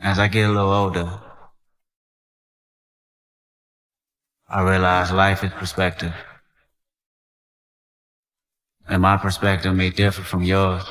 As I get a little older, I realize life is perspective. And my perspective may differ from yours.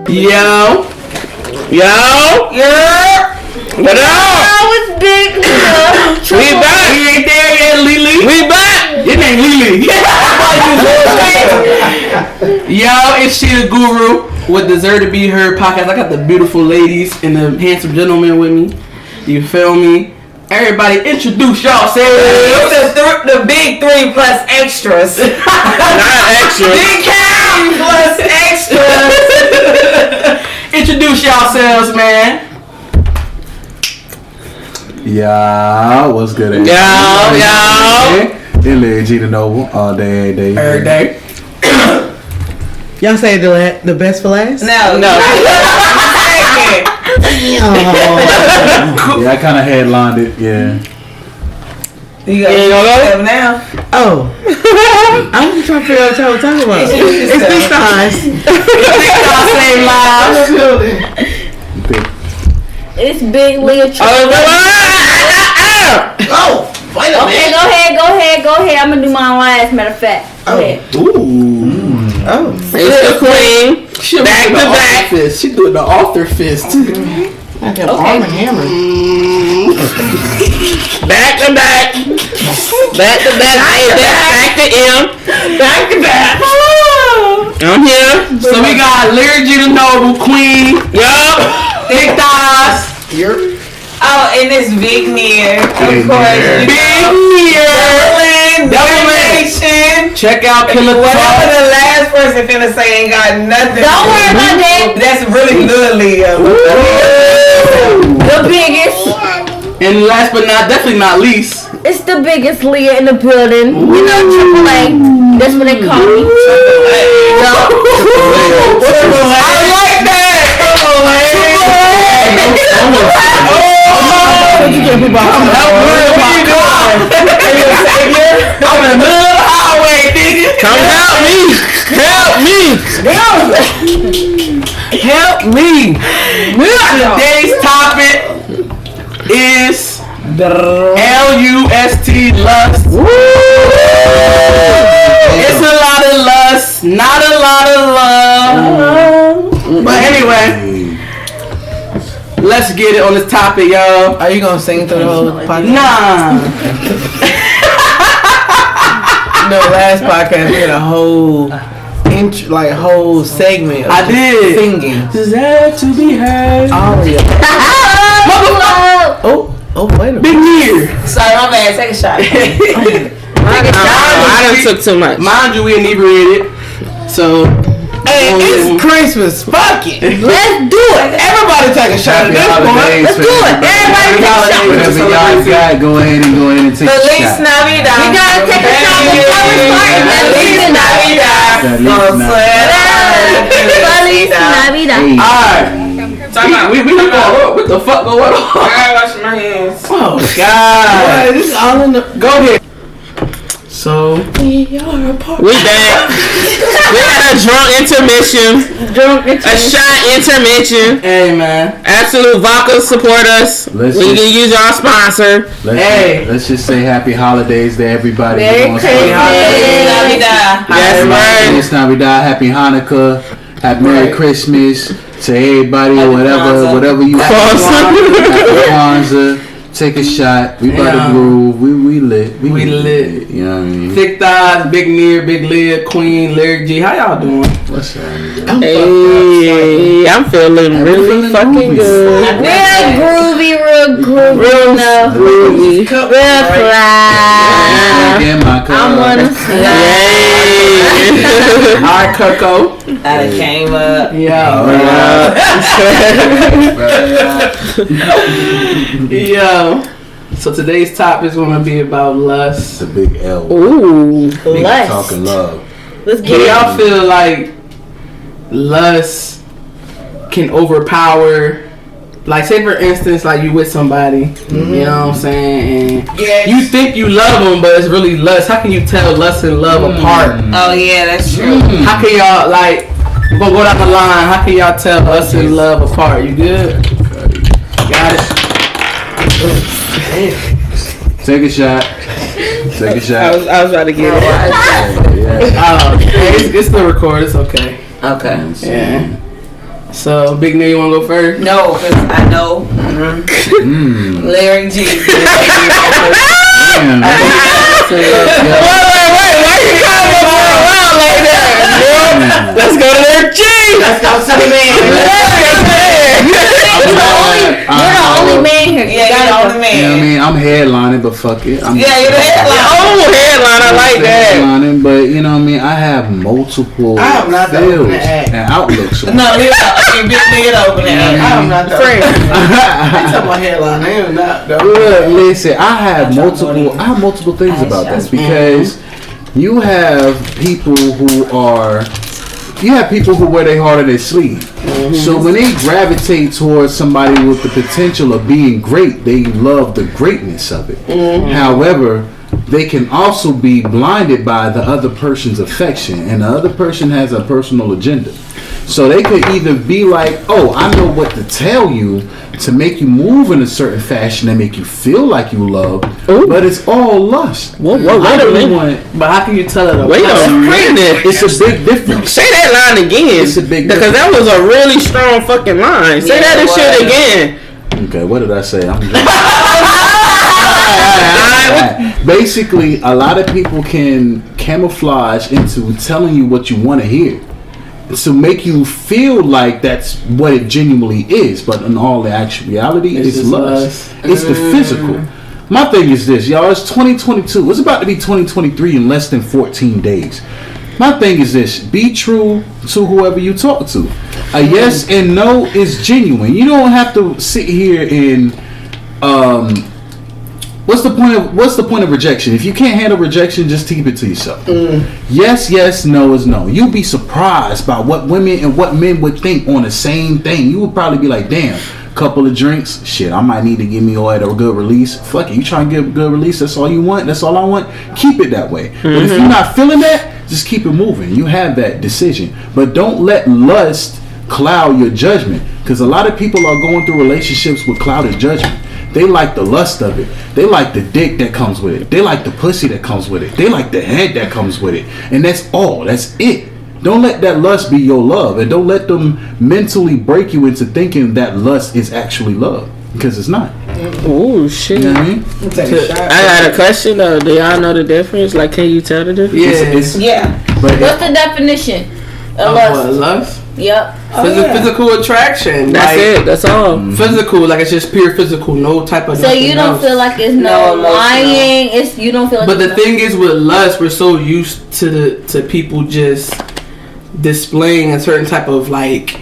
Yo. What up? It's big. We back. We ain't there yet, Lily. We back. It ain't Lily. Yo, it's She the Guru with Deserve to Be Heard podcast. I got the beautiful ladies and the handsome gentleman with me. You feel me? Everybody introduce y'all. Say The big 3 plus extras. not extra. Big cow plus extras. Introduce yourselves, man. Yeah, what's good? Yo. Illy G the Noble all day, every day. Every day. Y'all say the best for last? No. Yeah, I kind of headlined it. Yeah. You got now. Oh. I'm just trying to figure out what y'all were talking about. It's Big Stars. It's Big Leah. Oh, wait a Okay, go ahead. I'm gonna do mine last. Matter of fact. Go ahead. It's the queen. She back to back. Fist. She doing the author fist. Okay. Arm and hammer. Back to back. Back to back. Back to M. Back to back. I'm here. So we got Lyra G the Noble, Queen. Yup. Thick thighs. Oh, and it's Big Neir. Of course. Big Neir. Domination. Check out Killer Whatever Talk. the last person finna say ain't got nothing. Don't worry about that. That's really good, Leah. The biggest. And last but definitely not least. It's the biggest Leah in the building. You know, AAA. That's what they call me. I like that. I'm in the middle of the highway, nigga. Come help me. Today's topic is LUST, lust. It's a lot of lust, not a lot of love. But anyway, let's get it on this topic, y'all. Are you gonna sing through the whole podcast? Nah. No, last podcast we had a whole whole segment. Of I did. Singing. Deserve to be heard. Aria. Oh, wait a minute. Big Neir. Sorry, my bad. Take a shot. I done took too much. Mind you, we inebriated. So, Hey, it's Christmas. Fuck it. Let's do it. Everybody take a shot at this point. Let's do it. Everybody take a shot. Whatever y'all got, go ahead and take a Feliz shot. Navidad. We gotta take a shot before we start. Feliz Navidad. Feliz Navidad. Hey. alright. We what the fuck going on? I gotta wash my hands. Oh, God. This is all in the. Go ahead. So So We back. We had a drunk intermission. A shot intermission. hey man, Absolute Vodka support us. We can use our sponsor. Let's just say happy holidays to everybody. Merry Christmas. That's right. It's Navidad. Happy Hanukkah. Happy Merry Christmas to everybody. Whatever you Kwanzaa. Happy Kwanzaa. Take a shot. We about to groove. We lit. We lit. You know what I mean? Thick Thighs, Big Neir, Big Lid, Queen, Lyric G. How y'all doing? What's up? Hey, I'm feeling really fucking good. Real groovy, real groovy. Real groovy. Real fly. Again, my I'm one. Alright, Coco. I came up. Yo. So today's topic is gonna be about lust. The big L. Ooh. Niggas Lust. talking love. Let's Do get it. y'all feel like lust can overpower? Like, say for instance, like you with somebody, you know what I'm saying, and you think you love them, but it's really lust. How can you tell lust and love apart? Oh yeah, that's true. How can y'all, like, we're gonna go down the line. How can y'all tell lust and love apart? You good? Got it. Take a shot. Take a shot. I was about to get it. It's still recorded. It's okay. Okay. Yeah. So, Big Neil, you wanna go first? No, because I know. Larry G. Damn. Wait, why you calling me around like that? Let's go to their G. Let's go to the man. You're the only man here. Yeah, you're the only You know what I man. mean? I'm headlining, but fuck it. Yeah, you're the headline. Oh, headline, I like that. Headlining, but you know what I mean? I have multiple I am not the fields opening act. and outlooks. No, leave it up. You big nigga open it. I'm not the Friend. I'm talking about headline. I am not the Look, listen, I have multiple things about this because you have people who wear their heart on their sleeve. So when they gravitate towards somebody with the potential of being great, they love the greatness of it. However, they can also be blinded by the other person's affection, and the other person has a personal agenda. So they could either be like, oh, I know what to tell you to make you move in a certain fashion and make you feel like you love, but it's all lust. Wait a minute. But how can you tell it? Wait a minute. It's a big difference. Say that line again. It's a big because that was a really strong fucking line. Say that shit again. Okay, what did I say? I'm basically, a lot of people can camouflage into telling you what you want to hear to make you feel like that's what it genuinely is, but in all the actual reality, it's lust. It's the physical. My thing is this, y'all, it's 2022. It's about to be 2023 in less than 14 days. My thing is this, be true to whoever you talk to. A yes and no is genuine. You don't have to sit here and what's the point of rejection? If you can't handle rejection, just keep it to yourself. Yes, no is no. You'd be surprised by what women and what men would think on the same thing. You would probably be like, damn, couple of drinks, shit, I might need to give me a good release. Fuck it, you trying to get a good release, that's all you want, that's all I want, keep it that way. But if you're not feeling that, just keep it moving. You have that decision. But don't let lust cloud your judgment, because a lot of people are going through relationships with clouded judgment. They like the lust of it. They like the dick that comes with it. They like the pussy that comes with it. They like the head that comes with it. And that's all. That's it. Don't let that lust be your love. And don't let them mentally break you into thinking that lust is actually love. Because it's not. Oh shit. You know what I mean? I got a question though. Do y'all know the difference? Like, can you tell the difference? Yeah. But What's the definition of lust? Lust? Yep. Physical attraction. That's like, it. That's all. Physical, like it's just pure physical, no type of. So you don't else. feel like it's no lying. It's you don't feel like. But the thing is, with lust, we're so used to people just displaying a certain type of like,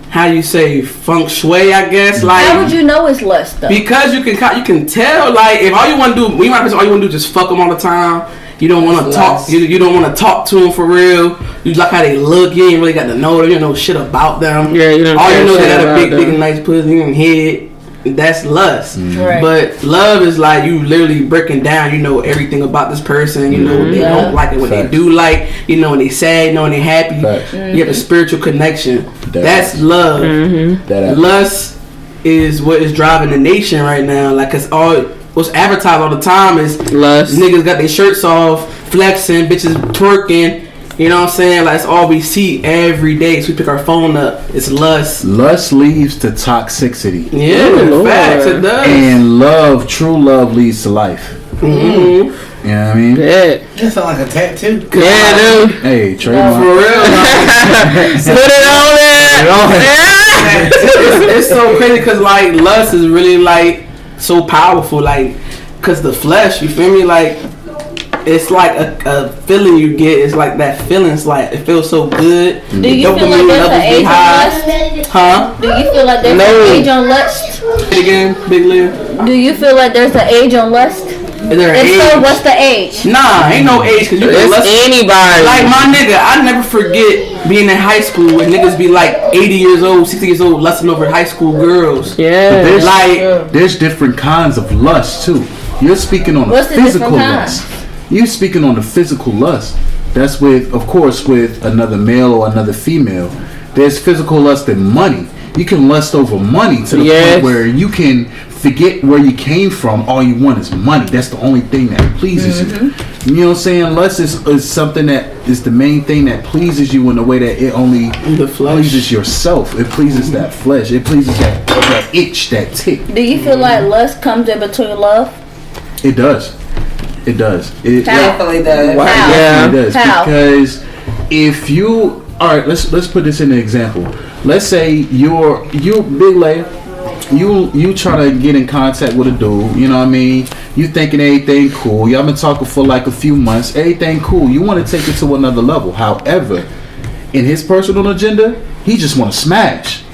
how you say, feng shui, I guess. Like, how would you know it's lust though? Because you can tell. Like, if all you want to do, we might be all you want to do is just fuck them all the time. You don't want to talk. You don't want to talk to them for real. You like how they look. You ain't really got to know them. You don't know shit about them. Yeah, you don't. All you know, they got a about big, nice pussy and head. that's lust. Right. But love is like you literally breaking down. You know everything about this person. You know what they don't like and what they do like. You know when they sad. You know when they happy. You have a spiritual connection. That's love. Lust is what is driving the nation right now. Like it's all what's advertised all the time is Lust. Niggas got their shirts off, flexing, bitches twerking. You know what I'm saying? Like, it's all we see every day. So we pick our phone up. It's lust. Lust leads to toxicity. Yeah, facts. It does. And love, true love, leads to life. You know what I mean? Yeah. That sound like a tattoo. Yeah, dude. Hey, trademark. For real. Put it on there. It's so crazy because, like, lust is really, like, so powerful. Like, because the flesh, you feel me? Like, it's like a feeling you get. It's like that feeling. It's like it feels so good. Do you feel like there's an age on lust? Huh? Do you feel like there's an age on lust? Again, Big Liv. Do you feel like there's an age on lust? Is there an If age? so, what's the age? Nah, ain't no age because you can It's lust. anybody. Like my nigga, I never forget being in high school where niggas be like 80 years old, 60 years old, lusting over high school girls. Yeah. There's different kinds of lust too. You're speaking on What's the the physical different lust. You speaking on the physical lust. That's with, of course, with another male or another female. There's physical lust and money. You can lust over money to the point where you can forget where you came from. All you want is money. That's the only thing that pleases you. You know what I'm saying? Lust is something that is the main thing that pleases you in a way that it only pleases yourself. It pleases that flesh. It pleases that itch, that tick. Do you feel like lust comes in between love? It does. It does. It Definitely does. How? Yeah. It does. How? Because if you, all right, let's put this in an example. Let's say you Big Lay, you try to get in contact with a dude. You know what I mean? You thinking everything cool. Y'all been talking for like a few months. Everything cool. You want to take it to another level. However, in his personal agenda, he just want to smash.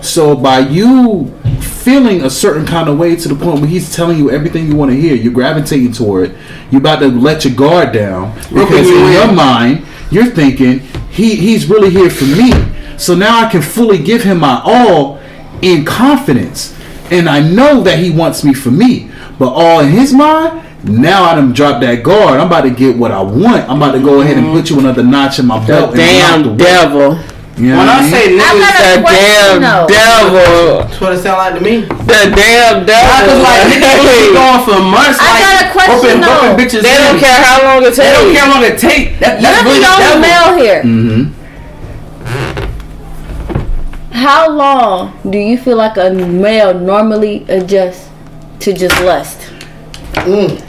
So by you feeling a certain kind of way to the point where he's telling you everything you want to hear, you're gravitating toward it. You're about to let your guard down because in your mind you're thinking he's really here for me. So now I can fully give him my all in confidence, and I know that he wants me for me. But all in his mind, now I done dropped that guard. I'm about to get what I want. I'm about to go ahead and put you another notch in my belt. Damn devil. You know When what I mean? say niggas, The damn devil. That's what it sound like to me. The damn cause devil. like niggas be going for months. I like, got a question, roping though. bitches They don't in. care how long it They don't takes. care how long it take. That's You're really the the only devil. male here. Mm-hmm. How long do you feel like a male normally adjusts to just lust?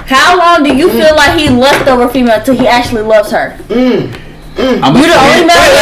How long do you feel like he lust over a female till he actually loves her? I'm You the only male here.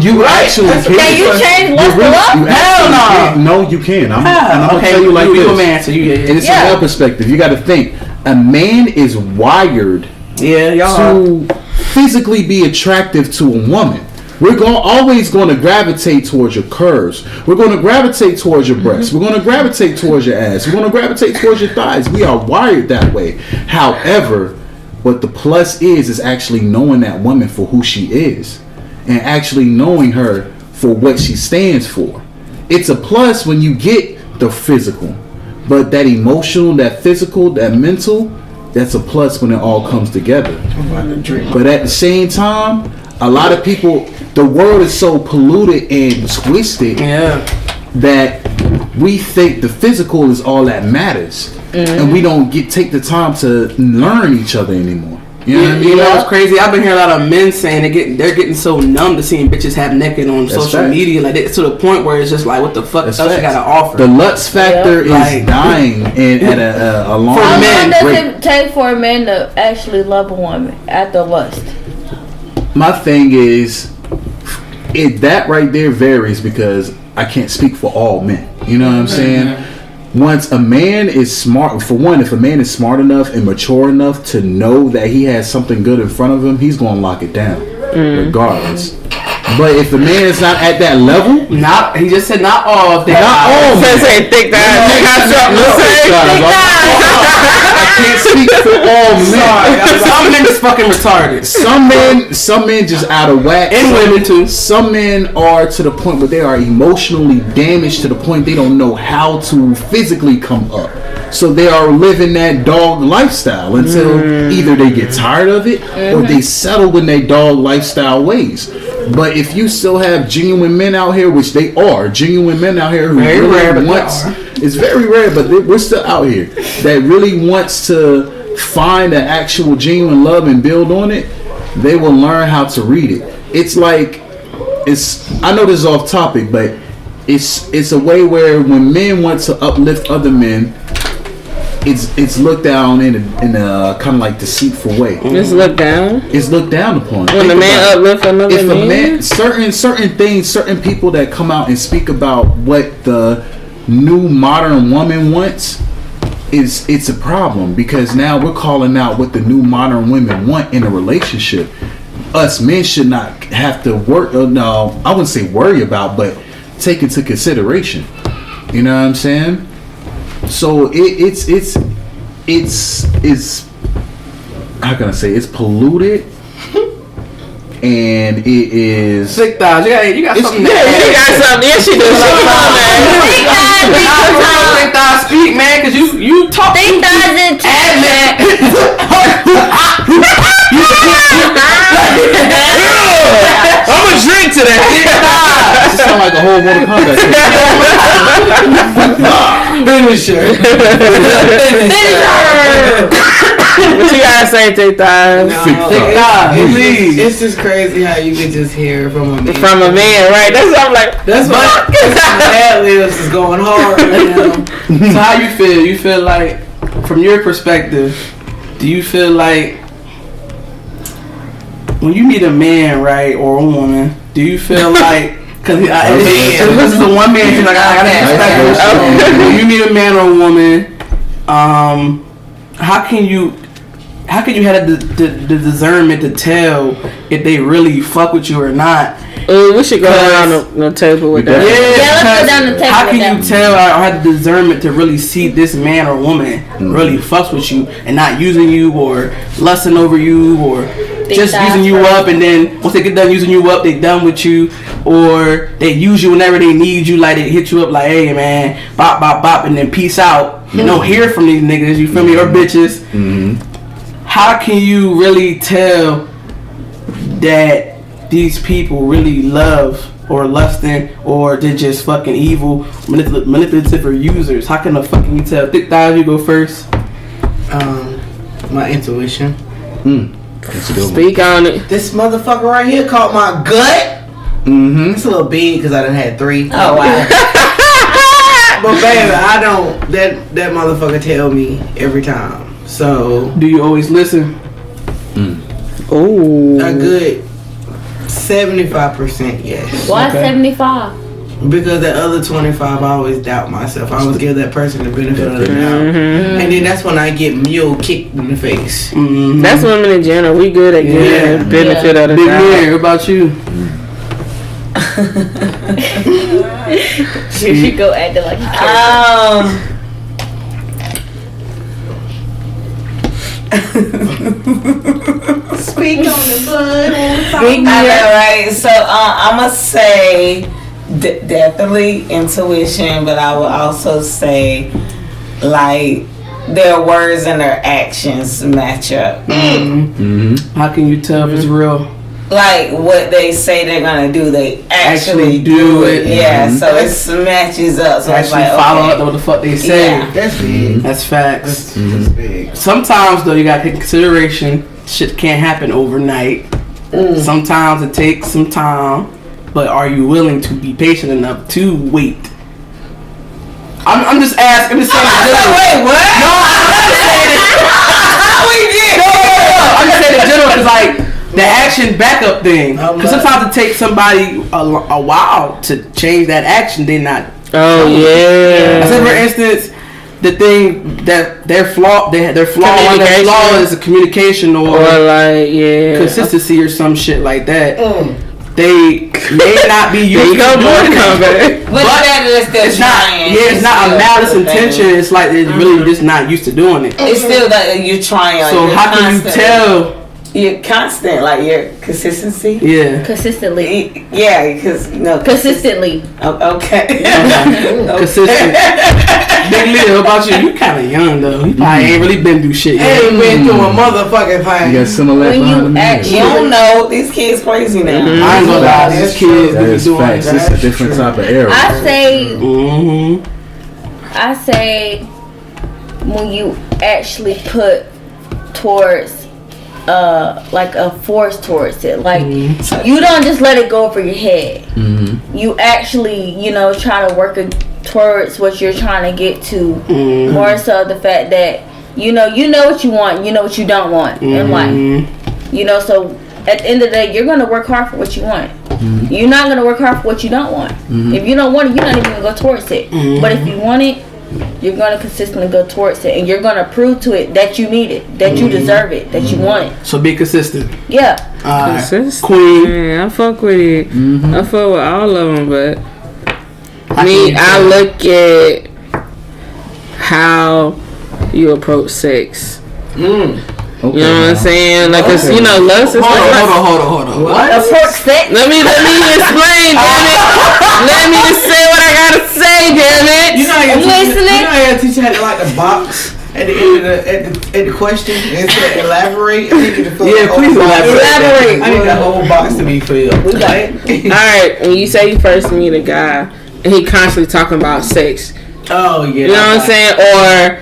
You actually can. Can you change lust to love? Hell no. No, you can. I'm gonna tell you like you a this. man, so you And it's Yeah. a male perspective. You got to think. A man is wired y'all. to physically be attractive to a woman. We're always going to gravitate towards your curves. We're going to gravitate towards your breasts. We're going to gravitate towards your ass. We're going to gravitate towards your thighs. We are wired that way. However, what the plus is actually knowing that woman for who she is and actually knowing her for what she stands for. It's a plus when you get the physical, but that emotional, that physical, that mental, that's a plus when it all comes together. But at the same time, a lot of people, the world is so polluted and twisted that we think the physical is all that matters, and we don't take the time to learn each other anymore. You know what I mean? You know what's crazy? I've been hearing a lot of men saying they're getting so numb to seeing bitches have naked on social media, like it's to the point where it's just like, what the fuck else you gotta offer? The lust factor is dying and at a alarm. How long does rate. it take for a man to actually love a woman after lust? My thing is, that right there varies because I can't speak for all men. You know what I'm saying? Once a man is smart, for one, if a man is smart enough and mature enough to know that he has something good in front of him, he's going to lock it down, regardless. But if a man is not at that level, he just said not all. Not all men. Say thick thighs. can't speak for all men. Some men just fucking retarded. Some men just out of whack. And women too. Some men are to the point where they are emotionally damaged to the point they don't know how to physically come up. So they are living that dog lifestyle until either they get tired of it or they settle in their dog lifestyle ways. But if you still have genuine men out here, which they are, genuine men out here who Very rare, but really wants, it's very rare, but we're still out here, that really wants to find an actual genuine love and build on it, they will learn how to read it. It's like, I know this is off topic, but it's a way where when men want to uplift other men, it's looked down in a kind of like deceitful way. It's looked down. It's looked down upon. When the man uplift another if man. a man, certain things, certain people that come out and speak about what the new modern woman wants, it's a problem, because now we're calling out what the new modern women want in a relationship. Us men should not have to work. No, I wouldn't say worry about, but take into consideration. You know what I'm saying? So it's how can I say, it's polluted, and it is Sick thighs. You got something. You got something. Yeah, she does. Sick thighs speak, man, because you talk. Think doesn't. I'm a drink to that. it sound like a whole Mortal Kombat. Finisher. What you gotta say, Thick Thighs? It's just crazy how you can just hear from a man. From a man, right? That's what I'm like. That's what bad lives is going hard right now. So how you feel? You feel like, from your perspective, do you feel like when you meet a man, right, or a woman, do you feel like, because this is a one man thing, like I gotta perspective. When you meet a man or a woman, how can you have the discernment to tell if they really fuck with you or not? We should go around the table with that. Let's go down the table. How can you tell or have the discernment to really see this man or woman really fucks with you and not using you or lusting over you or just using you up, and then once they get done using you up, they done with you, or they use you whenever they need you, like they hit you up like, hey man, bop bop bop, and then peace out. You don't hear from these niggas, you feel me, or bitches. How can you really tell that these people really love or lusting, or they're just fucking evil, manipulative, or users? How can the fuck can you tell? Thick Thighs, you go first. My intuition. Speak on it. This motherfucker right here caught my gut. It's a little big because I done had 3. Oh wow. But baby, I don't. That motherfucker tell me every time. So Do you always listen? Oh. a good 75% yes. Why 75? Because the other 25, I always doubt myself. I always give that person the benefit of the doubt, and then that's when I get mule kicked in the face. That's women in general. We good at giving benefit of the Big doubt. Neir, what about you? She go acting like Speak on the blood. Alright, so I'ma say definitely intuition, but I would also say like their words and their actions match up. How can you tell if it's real? Like what they say they're gonna do, they actually do it. Yeah, so it matches up. So it's Actually like, follow okay. up to what the fuck they say. Yeah. That's big. That's facts. That's big. Sometimes though, you gotta take consideration. Shit can't happen overnight. Sometimes it takes some time, but are you willing to be patient enough to wait? I'm just asking. I'm just saying. Wait, what? No, I'm just saying in general, because like the action backup thing. Because sometimes it takes somebody a while to change that action. They're not. Oh yeah. Say for instance, the thing that their flaw is a communication or like consistency or some shit like that. they may not be used to doing that. But It's not a malice intention. It's like they're really just not used to doing it. It's still that you're trying. Like, So how can you tell? You're constant, like your consistency. Yeah. Consistently. Yeah, because Consistently. Okay. Consistent. Big Lil, how about you? You kind of young though. You probably ain't really been through shit yet. Ain't been through a motherfucking thing. You got similar When you behind You don't know. These kids crazy now. I ain't gonna lie, these kids That be is doing facts. It's a different type of era. I say when you actually put towards like a force towards it, like you don't just let it go over your head. You actually, try to work towards what you're trying to get to. More so the fact that you know what you want, you know what you don't want in life. So at the end of the day, you're gonna work hard for what you want. You're not gonna work hard for what you don't want. If you don't want it, you're not even gonna go towards it. But if you want it, you're gonna consistently go towards it, and you're gonna prove to it that you need it, that you deserve it, that you want it. So be consistent. Yeah. Consistent. Queen. Yeah, I fuck with it. I fuck with all of them, but I look at how you approach sex. Okay, You know what I'm saying? Like, cause lust is Hold on. What? Approach sex. Let me explain, damn it. Let me just say what I gotta say, damn it. You know how I'm listening. your teacher had to like the box at the end of the question and said elaborate. I need you to fill Yeah, the please whole box. Elaborate. I need that whole box to be filled. We got it. Alright, when you say you first meet a guy and he constantly talking about sex, Oh yeah. you know what I'm saying? Or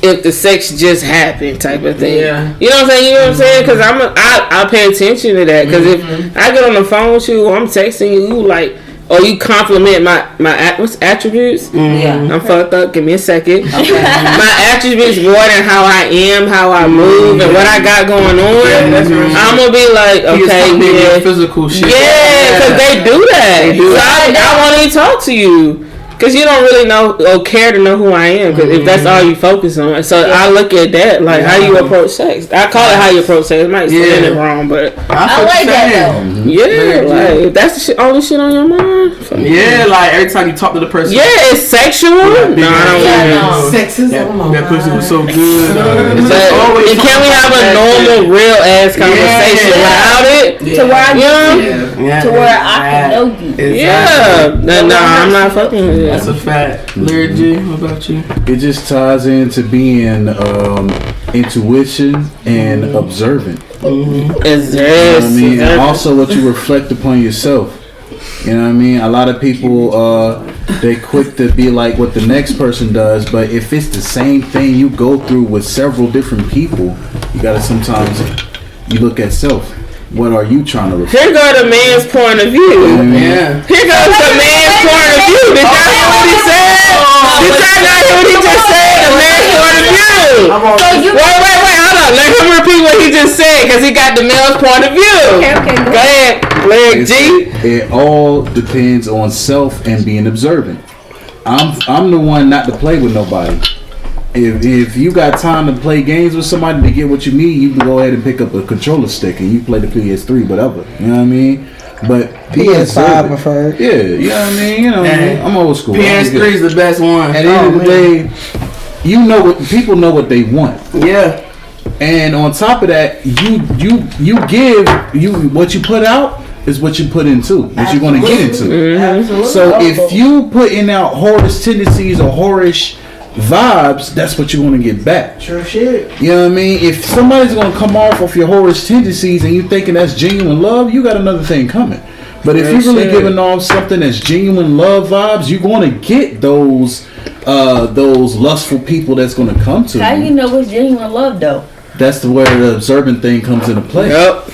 if the sex just happened type of thing. Yeah. You know what I'm saying? You know what I'm saying? Because I pay attention to that. Because if I get on the phone with you or I'm texting you, like, or you compliment my attributes. Yeah. I'm fucked up. Give me a second. My attributes more than how I am, how I move, and what I got going on. I'm gonna be like, okay, yeah, physical shit. yeah, because they do that. So I won't even talk to you. Because you don't really know or care to know who I am. Because if that's all you focus on. So I look at that, like how you approach sex. I call it how you approach sex. It might sound it wrong, but I like that though. yeah, like if that's the only shit on your mind. Yeah, like every time you talk to the person. Yeah, it's sexual. No, I don't want it. Sexism. That pussy was so good. And can we have a normal, real ass conversation without it? To where to where I can know you. Yeah. No, I'm not fucking with it. That's a fact. Larry G, what about you? It just ties into being intuition and observant. You know what I mean? And also what you reflect upon yourself. You know what I mean? A lot of people, they quick to be like what the next person does, but if it's the same thing you go through with several different people, you gotta sometimes, you look at self. What are you trying to reflect? Here go the man's point of view. Yeah. Here goes the man's point of view. Did y'all hear what he said? Did y'all not hear what he just said? The man's point of view. So you Wait, hold on. Let him repeat what he just said because he got the male's point of view. Okay, Go ahead, Larry G. It all depends on self and being observant. I'm the one not to play with nobody. If you got time to play games with somebody to get what you need, you can go ahead and pick up a controller stick and you play the PS3, whatever. You know what I mean? But PS5 preferred. Yeah, you know what I mean? You know, I'm old school. PS3 is the best one. At the end of the day, you know what people know what they want. Yeah. And on top of that, you give what you put out is what you put into, what you're going to get into. Absolutely. So if you putting out whorish tendencies or whorish vibes, that's what you're going to get back. True shit. You know what I mean? If somebody's going to come off of your whorish tendencies and you thinking that's genuine love, you got another thing coming. But if you're really giving off something that's genuine love vibes, you're going to get those lustful people that's going to come to you. How you know it's genuine love though? That's where the observant thing comes into play. Yep.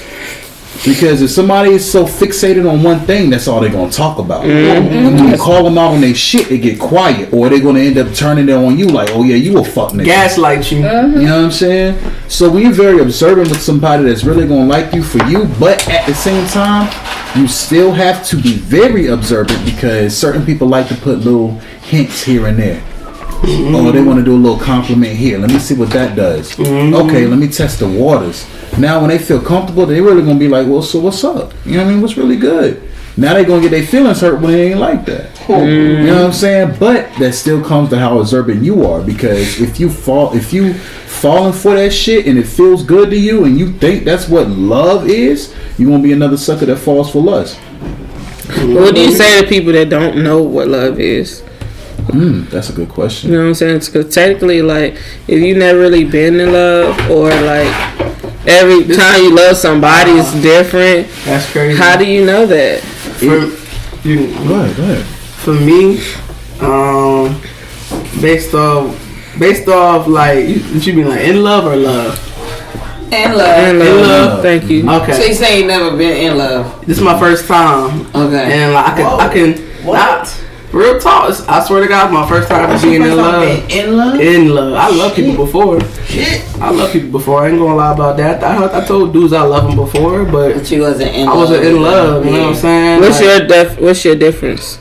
Because if somebody is so fixated on one thing, that's all they're going to talk about. When you call them out on their shit, they get quiet. Or they're going to end up turning it on you like, oh yeah, you a fuck nigga. Gaslight you. You know what I'm saying? So when you're very observant with somebody that's really going to like you for you, but at the same time, you still have to be very observant because certain people like to put little hints here and there. Oh, they want to do a little compliment here. Let me see what that does. Okay, let me test the waters. Now, when they feel comfortable, they really gonna be like, well, so what's up? You know what I mean? What's really good? Now they gonna get their feelings hurt when they ain't like that. You know what I'm saying? But that still comes to how observant you are, because if you falling for that shit and it feels good to you and you think that's what love is, you gonna be another sucker that falls for lust. What do you say to people that don't know what love is? That's a good question. You know what I'm saying? Because technically, like, if you never really been in love, or like every time you love somebody is different. That's crazy. How do you know that? Go ahead. For me, based off like you mean like in love or love? In love. In love. Thank you. Okay. So you say you never been in love? This is my first time. Okay. And like I can not real talk. I swear to God, my first time ever being in love. In love? In love. I love people before. Shit. I love people before. I ain't gonna lie about that. I told dudes I love them before, but you wasn't in love. I wasn't in love. You know what I'm saying? What's your difference?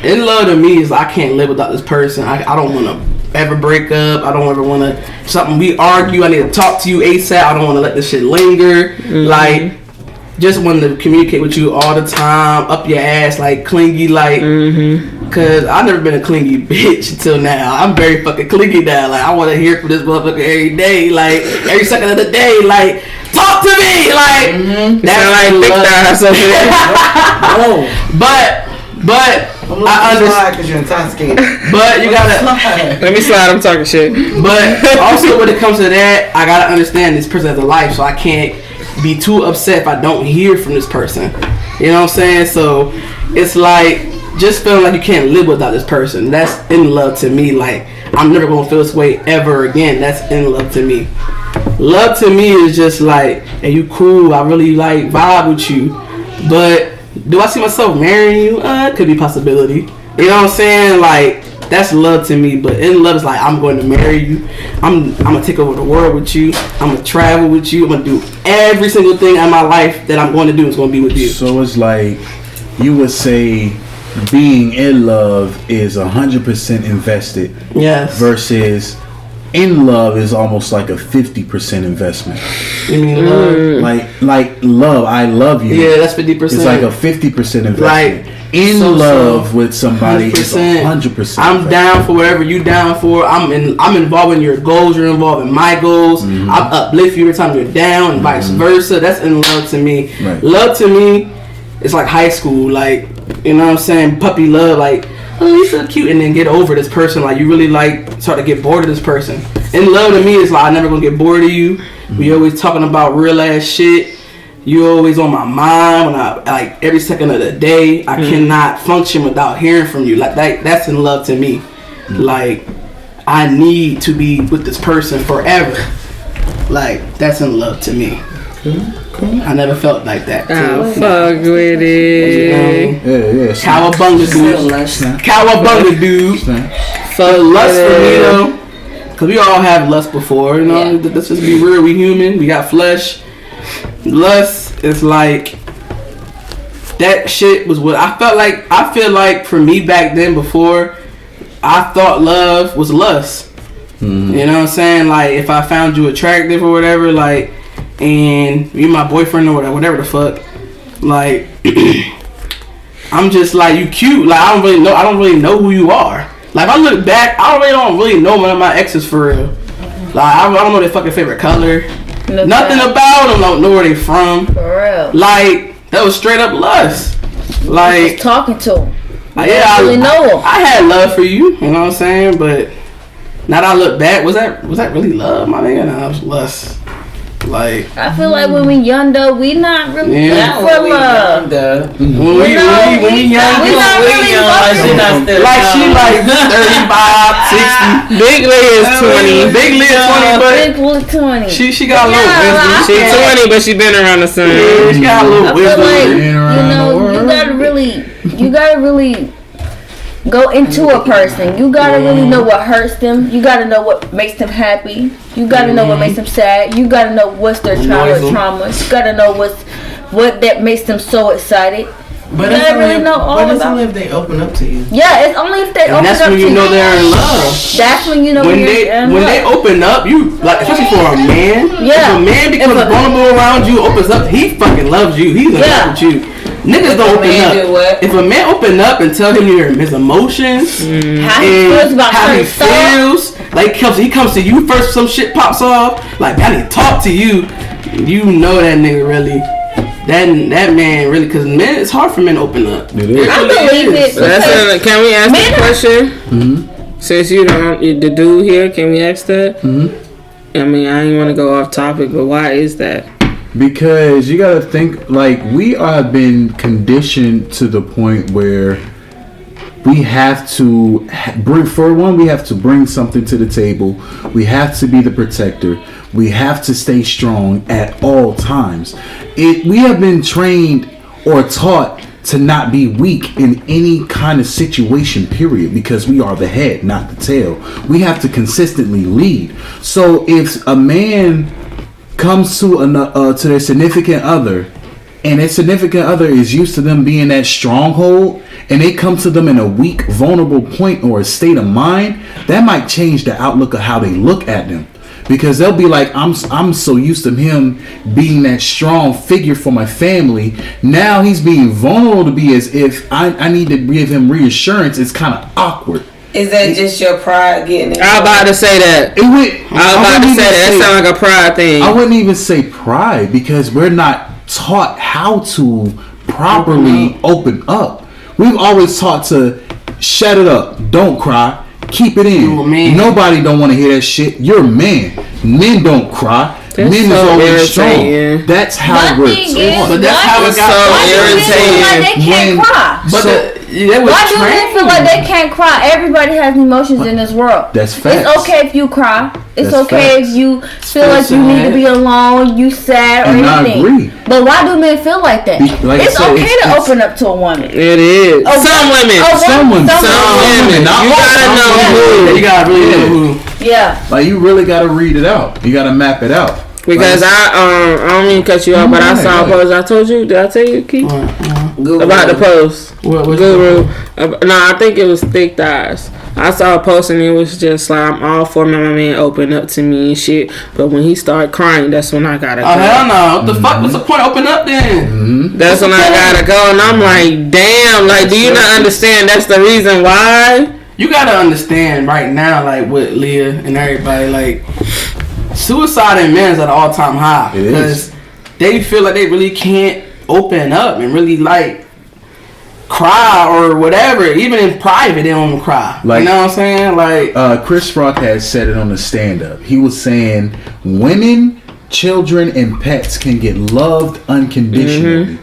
In love to me is I can't live without this person. I don't want to ever break up. I don't ever want to something we argue. I need to talk to you ASAP. I don't want to let this shit linger. Like, just want to communicate with you all the time, up your ass, like clingy, like. Cause I've never been a clingy bitch until now. I'm very fucking clingy now. Like, I want to hear from this motherfucker every day, like every second of the day. Like, talk to me, like. That's like big but I understand because you're intoxicated. But you gotta let me slide. I'm talking shit. But also when it comes to that, I gotta understand this person has a life, so I can't be too upset if I don't hear from this person. You know what I'm saying? So it's like just feeling like you can't live without this person. That's in love to me. Like, I'm never gonna feel this way ever again. That's in love to me. Love to me is just like, hey, you cool. I really like vibe with you, but do I see myself marrying you? Could be a possibility. You know what I'm saying? Like, that's love to me. But in love is like, I'm going to marry you. I'm gonna take over the world with you. I'm gonna travel with you. I'm gonna do every single thing in my life that I'm going to do is gonna be with you. So it's like you would say being in love is 100% invested. Yes. Versus in love is almost like a 50% investment. You mean love? Like love, I love you. Yeah, that's 50%. It's like a 50% investment. Like, in love with somebody 100%. is 100%. I'm down for whatever you down for. I'm involved in your goals. You're involved in my goals. I uplift you every time you're down, and vice versa. That's in love to me. Right. Love to me, it's like high school. Like, you know what I'm saying? Puppy love. Like, oh, you're so cute, and then get over this person. Like, you really like start to get bored of this person. In love to me is like, I'm never gonna get bored of you. We always talking about real ass shit. You always on my mind when I like every second of the day. I cannot function without hearing from you. Like that's in love to me. Like, I need to be with this person forever. Like, that's in love to me. Cool. I never felt like that. Oh, fuck with it. Yeah. Cowabunga dude. Cowabunga dude. For lust for me though, cause we all have lust before. You know, let's just be real. We human. We got flesh. Lust is like that shit was what I felt like. I feel like for me back then, before I thought love was lust. You know what I'm saying? Like, if I found you attractive or whatever, like, and you're my boyfriend or whatever the fuck, like, I'm just like, you cute. Like, I don't really know who you are. Like, if I look back, I don't really know one of my exes for real. Like, I don't know their fucking favorite color. Nothing about them. Don't know where they from. For real. Like, that was straight up lust. Like, just talking to him. I really know him. I had love for you. You know what I'm saying? But now that I look back, was that really love, my nigga? Nah, it was lust. Like, I feel like when we young though, we not really Yeah. for love. when we young, we not really fucking. like she like 35, 60. Big Lee is 20. Big Lee is 20, but Big Lee 20. she got a little wisdom. She 20, but she been around the sun. Yeah, she got a little I feel wisdom. like, you gotta really go into a person. You gotta really know what hurts them. You gotta know what makes them happy. You gotta know what makes them sad. You gotta know what's their childhood traumas. You gotta know what that makes them so excited. But You it's don't only, really know all but it's about only if they open up to you. Yeah, it's only if they And open that's up when to you know you. they're in love. That's when you know When you're they in when love. they open up, you like especially for a man. Yeah. If a man becomes vulnerable around you, opens up, he fucking loves you. He's in love with you. Niggas don't open man up. do what? If a man open up and tell him his emotions How he feels about how he certain stuff. feels, like he comes to you first, some shit pops off. Like I need to talk to you. You know that nigga really. That man really, because men, it's hard for men to open up. It is. I believe it. So can we ask Men the question? Since you don't, the dude here, can we ask that? I mean, I ain't want to go off topic, but why is that? Because you gotta think, like, we have been conditioned to the point where we have to bring, for one, we have to bring something to the table. We have to be the protector. We have to stay strong at all times. We have been trained or taught to not be weak in any kind of situation, period, because we are the head, not the tail. We have to consistently lead. So if a man comes to their significant other, and their significant other is used to them being that stronghold, and they come to them in a weak, vulnerable point or a state of mind, that might change the outlook of how they look at them. Because they'll be like, I'm so used to him being that strong figure for my family. Now he's being vulnerable to be as if I need to give him reassurance. It's kind of awkward. Is that just your pride getting it? I was about to say that. That sounds like a pride thing. I wouldn't even say pride, because we're not taught how to properly open up. We've always taught to shut it up, don't cry, keep it in. Nobody don't want to hear that shit. You're a man. Men don't cry. That's Men so is always irritating. strong. That's how we're taught. But that's how it got Why do men feel like they can't When- cry? Why do men feel like they can't cry? Everybody has emotions in this world. That's facts. It's okay if you cry. It's That's okay facts. if you feel like you need to be alone, you sad or And I anything. agree. But why do men feel like that? Like I It's said, okay it's- to open up to a woman. It is. Oh, Some women. Some women. Not You all. gotta know who. You gotta really know who. Yeah. Like, you really gotta read it out. You gotta map it out. Because Like, I don't mean to cut you off, but I Right, saw a right. post. I told you. Did I tell you, Keith? About the post. What Guru. No, I think it was thick thighs. I saw a post and it was just like, I'm all for my man open up to me and shit. But when he started crying, that's when I gotta go. Oh hell no! What the fuck? What's the point? Open up then. That's when I gotta go, and I'm like, damn, like, do you not understand that's the reason why? You gotta understand right now, like with Leah and everybody, like suicide in men is at an all-time high It is. because they feel like they really can't open up and really like cry or whatever. Even in private, they don't even cry. Like- you know what I'm saying? Like Chris Rock has said it on the stand-up. He was saying women, children, and pets can get loved unconditionally.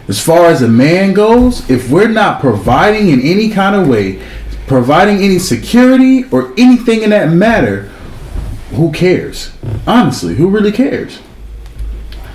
As far as a man goes, if we're not providing in any kind of way, providing any security or anything in that matter, who cares? Honestly, who really cares?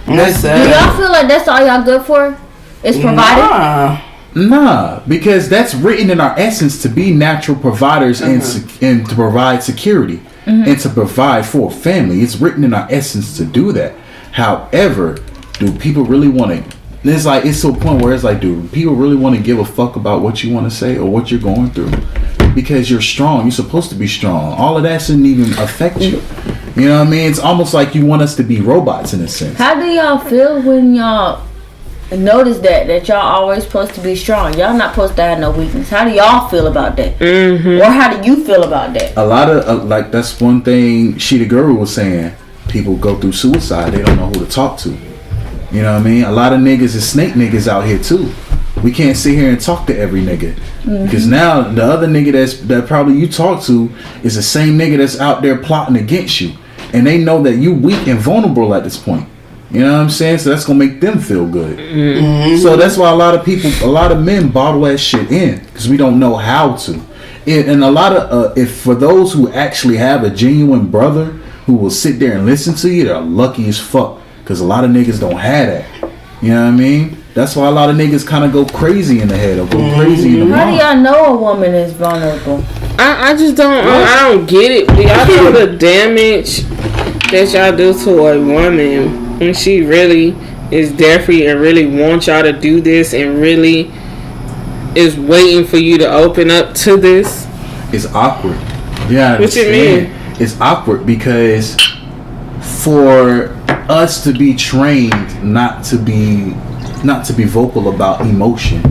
that's Do sad. y'all feel like that's all y'all good for? Is providing? Nah, because that's written in our essence to be natural providers and to provide security and to provide for a family. It's written in our essence to do that. However, do people really want to? It's like, it's to a point where it's like, do people really want to give a fuck about what you want to say or what you're going through? Because you're strong. You're supposed to be strong. All of that shouldn't even affect you. You know what I mean? It's almost like you want us to be robots in a sense. How do y'all feel when y'all notice that y'all always supposed to be strong? Y'all not supposed to have no weakness. How do y'all feel about that? Or how do you feel about that? A lot of like, that's one thing Sheeta Guru was saying. People go through suicide. They don't know who to talk to. You know what I mean? A lot of niggas is snake niggas out here too. We can't sit here and talk to every nigga because now the other nigga that probably you talk to is the same nigga that's out there plotting against you, and they know that you weak and vulnerable at this point. You know what I'm saying? So that's gonna make them feel good. So that's why a lot of men bottle that shit in because we don't know how to. And a lot of if for those who actually have a genuine brother who will sit there and listen to you, they're lucky as fuck. Because a lot of niggas don't have that. You know what I mean? That's why a lot of niggas kind of go crazy in the head or go crazy in the How do mind. y'all know a woman is vulnerable? I just don't. I don't get it. Do y'all know the damage that y'all do to a woman when she really is there for you and really wants y'all to do this and really is waiting for you to open up to this? It's awkward. Yeah. What you mean? It's awkward because for us to be trained not to be vocal about emotion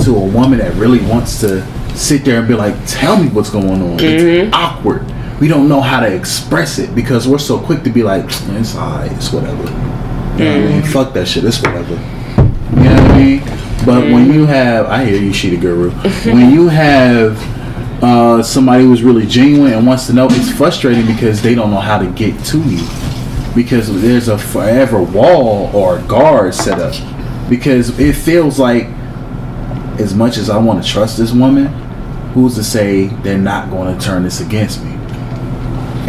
to a woman that really wants to sit there and be like, tell me what's going on. It's awkward. We don't know how to express it because we're so quick to be like, it's alright, it's whatever. You know what I mean? Fuck that shit, it's whatever. You know what I mean? But when you have, I hear you, Sheeta Guru. When you have somebody who's really genuine and wants to know, it's frustrating because they don't know how to get to you. Because there's a forever wall or a guard set up. Because it feels like, as much as I want to trust this woman, who's to say they're not going to turn this against me?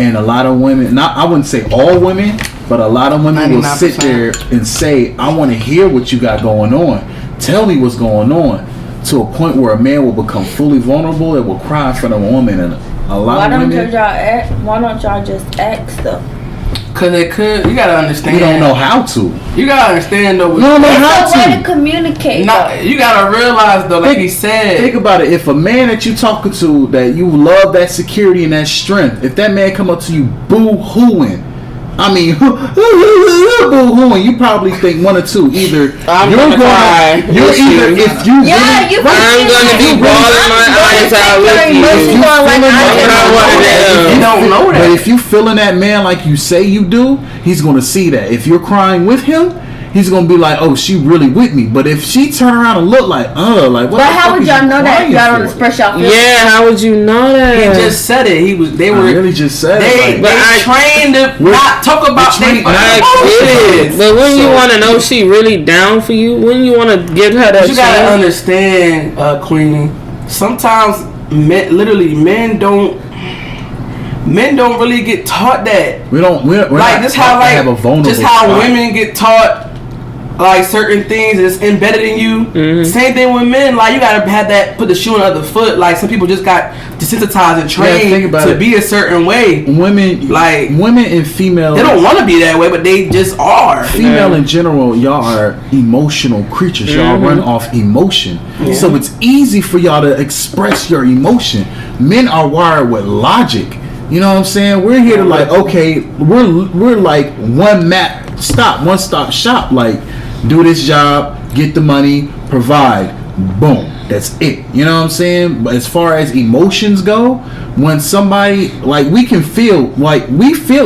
And a lot of women, I wouldn't say all women, but a lot of women 99%. Will sit there and say, I want to hear what you got going on. Tell me what's going on. To a point where a man will become fully vulnerable and will cry in front of a woman. And a lot of women... Why don't y'all just ask them? Cause they could. You gotta understand. You don't know how to. You gotta understand though. You don't know how to. Way to communicate. You gotta realize though, like he said. Think about it. If a man that you talking to, that you love that security and that strength, if that man come up to you boo-hooing, I mean, boo-hooing, you probably think one or two. Either I'm gonna cry. I'm gonna be bawling my eyes out with you. You don't know that. But if you feeling that man like you say you do, he's gonna see that. If you're crying with him, he's gonna be like, "Oh, she really with me." But if she turn around and look like, like what? But how would y'all know that if y'all don't express y'all feelings? Yeah, how would you know that? He just said it. They really just said it. They trained to not talk about their emotions. But when you want to know she really down for you, when you want to give her that, you gotta understand, Queen. Sometimes men don't really get taught that. We're like this how women get taught like certain things that's embedded in you. Same thing with men. Like you gotta have that, put the shoe on the other foot. Like some people just got desensitized and trained to be a certain way. Women and females, they don't want to be that way, but they just are. Female in general, y'all are emotional creatures. Y'all run off emotion, so it's easy for y'all to express your emotion. Men are wired with logic. You know what I'm saying? We're here to like, okay, we're like one stop shop. Like, do this job, get the money, provide, boom, that's it. You know what I'm saying? But as far as emotions go, when somebody, like, we feel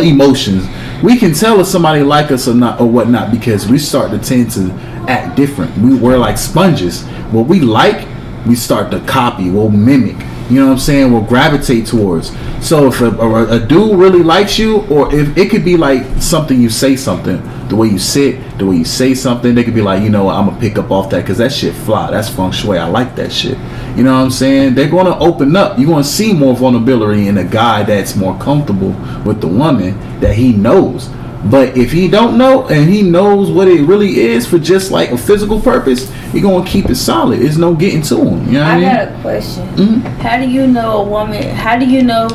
emotions. We can tell if somebody like us or not or whatnot because we start to tend to act different. We're like sponges. What we like, we start to copy, we'll mimic. You know what I'm saying? We'll gravitate towards. So if a dude really likes you, or if it could be like something you say something, the way you sit, the way you say something, they could be like, you know what, I'm gonna pick up off that because that shit fly. That's feng shui. I like that shit. You know what I'm saying? They're gonna open up. You're gonna see more vulnerability in a guy that's more comfortable with the woman that he knows. But if he don't know and he knows what it really is for just like a physical purpose, he gonna keep it solid. There's no getting to him. You know what I mean? got a question. How do you know a woman? How do you know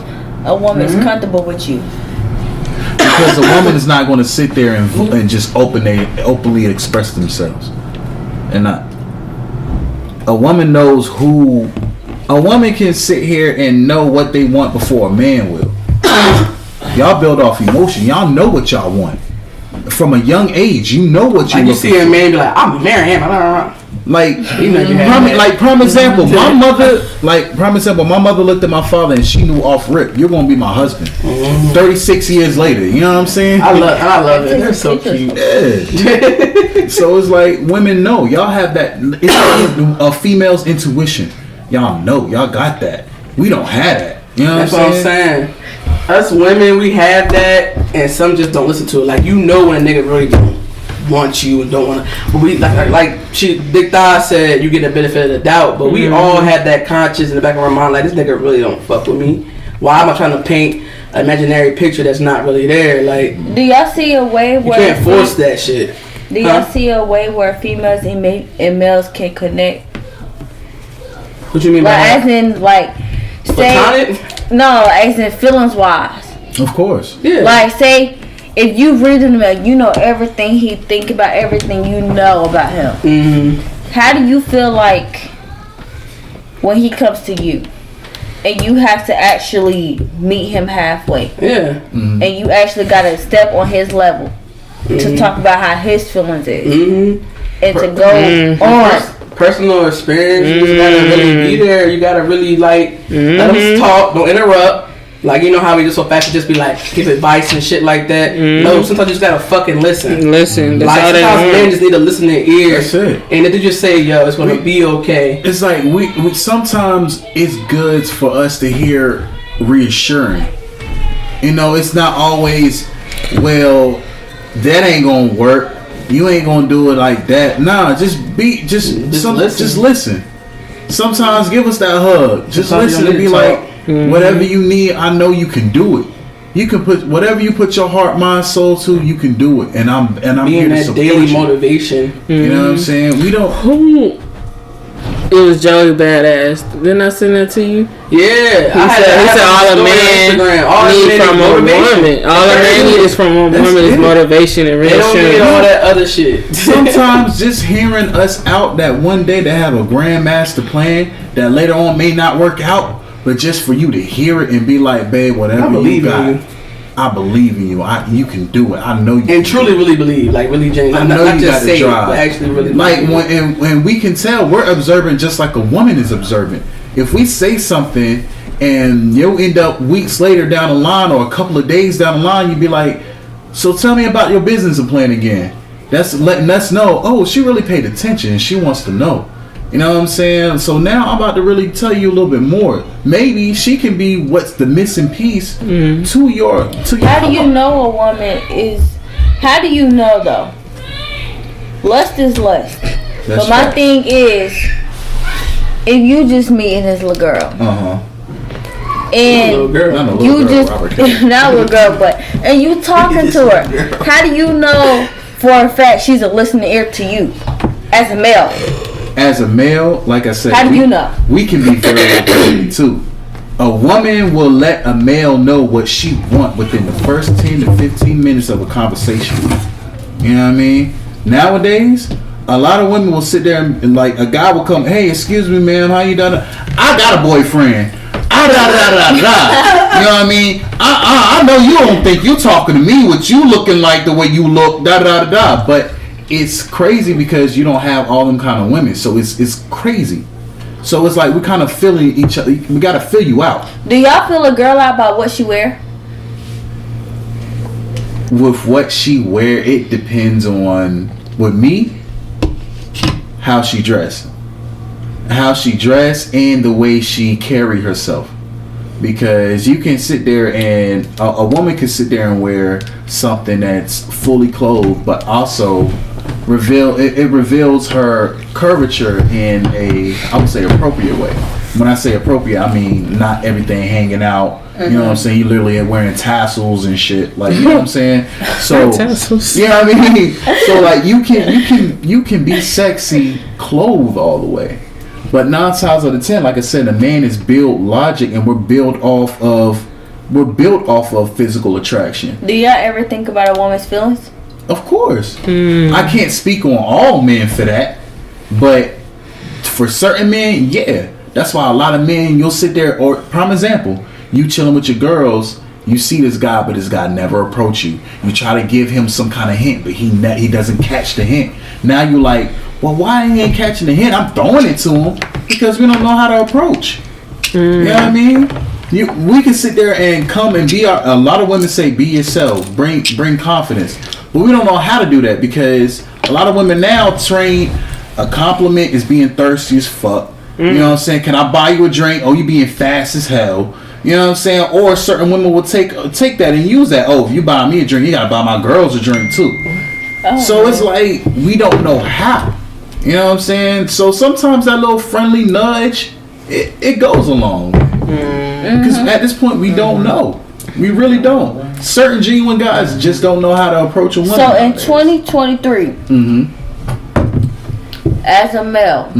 a woman's comfortable with you? Because a woman is not going to sit there and just openly express themselves. And not. A woman knows who. A woman can sit here and know what they want before a man will. Y'all build off emotion. Y'all know what y'all want. From a young age, you know what you're looking for. You see a man be like, I'm marrying him. Like, prime example, my mother looked at my father and she knew off rip, you're gonna be my husband. 36 years later, you know what I'm saying? I love it. They're so cute. Yeah. So it's like women know. Y'all have that. It's a female's intuition. Y'all know. Y'all got that. We don't have that. You know what I'm saying? Us women, we have that, and some just don't listen to it. Like, you know when a nigga really don't want you and don't want to. But we Big Thigh said, you get the benefit of the doubt. But we all had that conscience in the back of our mind, like, this nigga really don't fuck with me. Why am I trying to paint an imaginary picture that's not really there? Like, do y'all see a way where you can't force that shit? Do y'all see a way where females and males can connect? What you mean by that? As in, like, say, no, as in feelings wise. Of course. Yeah. Like, say, if you read him, you know everything he think about, everything you know about him. How do you feel like when he comes to you, and you have to actually meet him halfway. Yeah. And you actually got to step on his level to talk about how his feelings is. And to go on. Personal experience. You just gotta really be there. You gotta really like let them talk. Don't interrupt. Like, you know how we just so fast to just be like give advice and shit like that. No, sometimes you just gotta fucking listen. Listen. That's Like all sometimes men just need to listen to their ears. That's it. And if they just say, yo, it's gonna be okay. It's like we sometimes it's good for us to hear reassuring. You know, it's not always, well, that ain't gonna work. You ain't gonna do it like that. Nah, just listen. Sometimes give us that hug. Just listen and be like, whatever you need, I know you can do it. You can put whatever you put your heart, mind, soul to, you can do it. And I'm here to support daily you. motivation. You know what I'm saying? We don't. It was Joey Badass. Didn't I send that to you? Yeah, He said all a man need from a woman. All a man need is from a woman is motivation and They don't need all reassurance. that other shit. Sometimes just hearing us out that one day to have a grandmaster plan that later on may not work out, but just for you to hear it and be like, babe, whatever you got, I believe in you. You can do it. I know you. And truly, really believe, like really genuinely. I know not you just got say to it, drive. but actually really like believe. when we can tell we're observant just like a woman is observant. If we say something and you'll end up weeks later down the line or a couple of days down the line, you'd be like, so tell me about your business plan again. That's letting us know, oh, she really paid attention and she wants to know. You know what I'm saying? So now I'm about to really tell you a little bit more. Maybe she can be what's the missing piece to your. How do you know a woman is? How do you know though? Lust is lust. But my thing is, if you just meeting this little girl, and you just not a little girl, but and you talking to her, how do you know for a fact she's a listening ear to you as a male? As a male, like I said, how do you know? We can be very open too. A woman will let a male know what she wants within the first 10 to 15 minutes of a conversation. You know what I mean? Nowadays, a lot of women will sit there and like a guy will come, hey, excuse me, ma'am, how you done? I got a boyfriend. You know what I mean? I know you don't think you talking to me with you looking like the way you look, but it's crazy because you don't have all them kind of women, so it's crazy. So it's like we kind of feeling each other. We gotta fill you out. Do y'all feel a girl out by what she wear? With what she wear, it depends on, with me, how she dress and the way she carry herself. Because you can sit there and a woman can sit there and wear something that's fully clothed, but also reveals her curvature in a, I would say, appropriate way. When I say appropriate, I mean not everything hanging out. You know what I'm saying? You literally are wearing tassels and shit. Like, you know what I'm saying? So Tassels. you know what I mean? So like you can be sexy clothed all the way. But 9 times out of 10, like I said, a man is built logic, and we're built off of physical attraction. Do y'all ever think about a woman's feelings? Of course. I can't speak on all men for that, but for certain men, yeah. That's why a lot of men, you'll sit there, or prime example, you chilling with your girls, you see this guy, but this guy never approach you. You try to give him some kind of hint, but he doesn't catch the hint. Now you like, well, why he ain't catching the hint? I'm throwing it to him because we don't know how to approach. You know what I mean? We can sit there and come and be a lot of women say be yourself, bring confidence, but we don't know how to do that because a lot of women now train a compliment is being thirsty as fuck. You know what I'm saying? Can I buy you a drink? Oh, you being fast as hell. You know what I'm saying? Or certain women will take that and use that. Oh, if you buy me a drink, you gotta buy my girls a drink too. So it's like we don't know how. You know what I'm saying? So sometimes that little friendly nudge, it goes along. Because at this point we don't know. We really don't. Certain genuine guys just don't know how to approach a woman. So in 2023, as a male,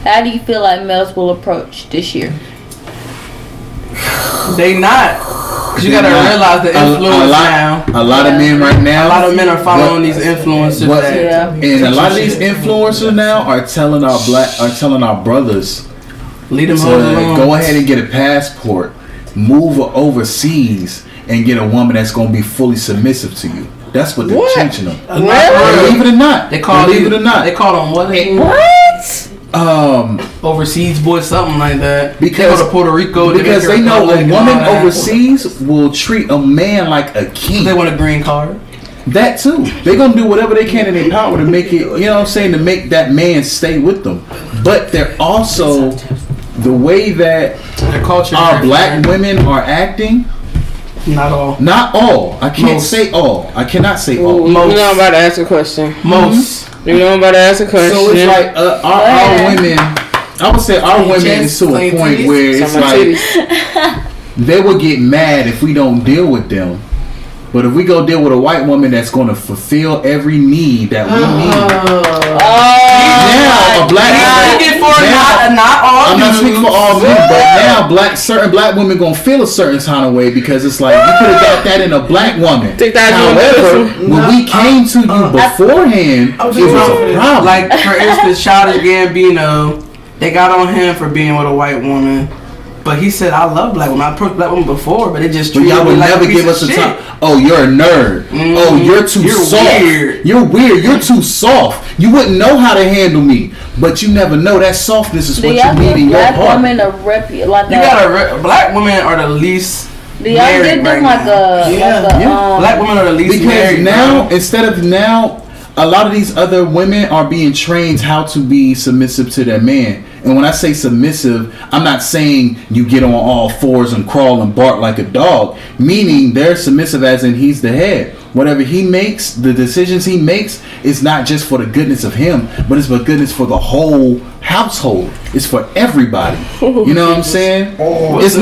how do you feel like males will approach this year? They not. You gotta realize the influence now. A lot of men right now. A lot of men are following these influencers. And a lot of these influencers now are telling our brothers, lead them to home. go ahead and get a passport, move overseas, and get a woman that's gonna be fully submissive to you. That's what they're teaching them. Believe it or not. They call them what? Overseas boy, something like that. Because they go to Puerto Rico. Because they know a woman overseas will treat a man like a king. They want a green card. That too. They're gonna do whatever they can in their power to make it, you know what I'm saying, to make that man stay with them. But they're also, the way that our black women are acting. Not all. I can't say all. I cannot say all. Most. You know I'm about to ask a question. Most. You know I'm about to ask a question. So it's like our women, I would say our women is to a point where it's like they will get mad if we don't deal with them. But if we go deal with a white woman that's going to fulfill every need that we need. Now, a black woman. Not all. I'm not speaking for all men, but now certain black women going to feel a certain kind of way because it's like you could have got that in a black woman. However, when we came to you beforehand, it was a problem. Like, for instance, Childish Gambino, they got on him for being with a white woman. But he said, I love black women. I approached black women before, but it just treated y'all me would like never a piece give us of a shit. time. Oh, you're a nerd. Oh, you're too soft. Weird. You're weird. You're too soft. You wouldn't know how to handle me. But you never know. That softness is what you need in your heart. Black women Black women are the least. Do y'all give them like a black women are the least because married. Now, instead of now, a lot of these other women are being trained how to be submissive to their man. And when I say submissive, I'm not saying you get on all fours and crawl and bark like a dog. Meaning they're submissive as in he's the head. Whatever he makes, the decisions he makes, is not just for the goodness of him, but it's for goodness for the whole household. It's for everybody. You know what I'm saying? It's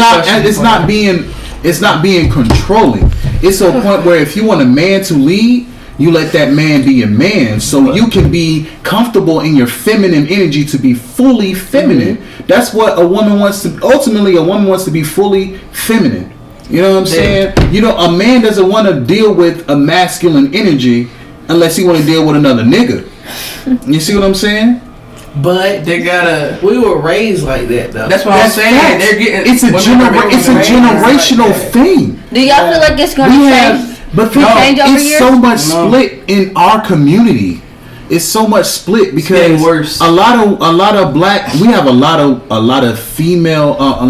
not being controlling. It's to a point where if you want a man to lead, you let that man be a man so you can be comfortable in your feminine energy to be fully feminine. Mm-hmm. That's what a woman wants to, ultimately a woman wants to be fully feminine. You know what I'm saying? You know, a man doesn't want to deal with a masculine energy unless he want to deal with another nigga. You see what I'm saying? But we were raised like that though. That's what I'm saying. Facts. They're getting, it's a generational thing. Do y'all feel like it's going to change? But it's so much split in our community. It's so much split because a lot of black. We have a lot of female. A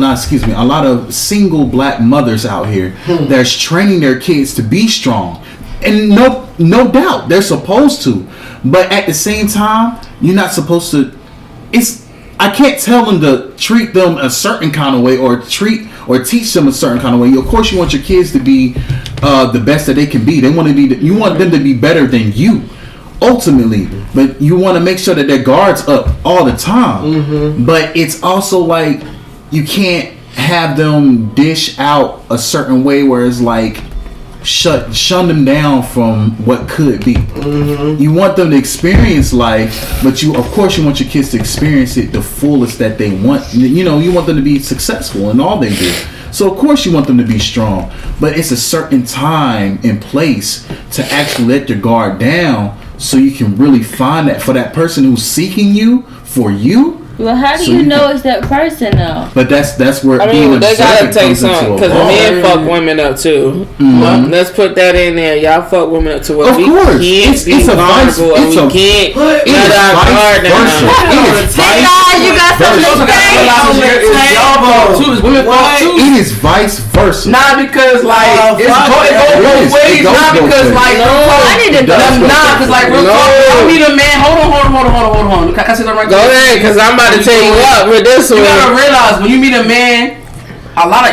lot of single black mothers out here that's training their kids to be strong, and no doubt they're supposed to. But at the same time, you're not supposed to. I can't tell them to treat them a certain kind of way or teach them a certain kind of way. Of course, you want your kids to be the best that they can be. You want them to be better than you, ultimately. But you want to make sure that their guard's up all the time. Mm-hmm. But it's also like you can't have them dish out a certain way where it's like shun them down from what could be. Mm-hmm. You want them to experience life, but you want your kids to experience it the fullest that they want. You know, you want them to be successful in all they do. So of course you want them to be strong, but it's a certain time and place to actually let your guard down so you can really find that for that person who's seeking you for you. Well, how do you know it's that person though? But that's where they gotta take some because men fuck women up too. Mm-hmm. Let's put that in there. Y'all fuck women up too. Of course, it's a vice. It is vice versa. Hey guys, you got something to say? It is vice versa. Not because like it goes both ways. Not because like because like real talk. I meet a man. Hold on. Can I say something right? Go ahead, because I'm about to tell you what with this one. You gotta realize when you meet a man,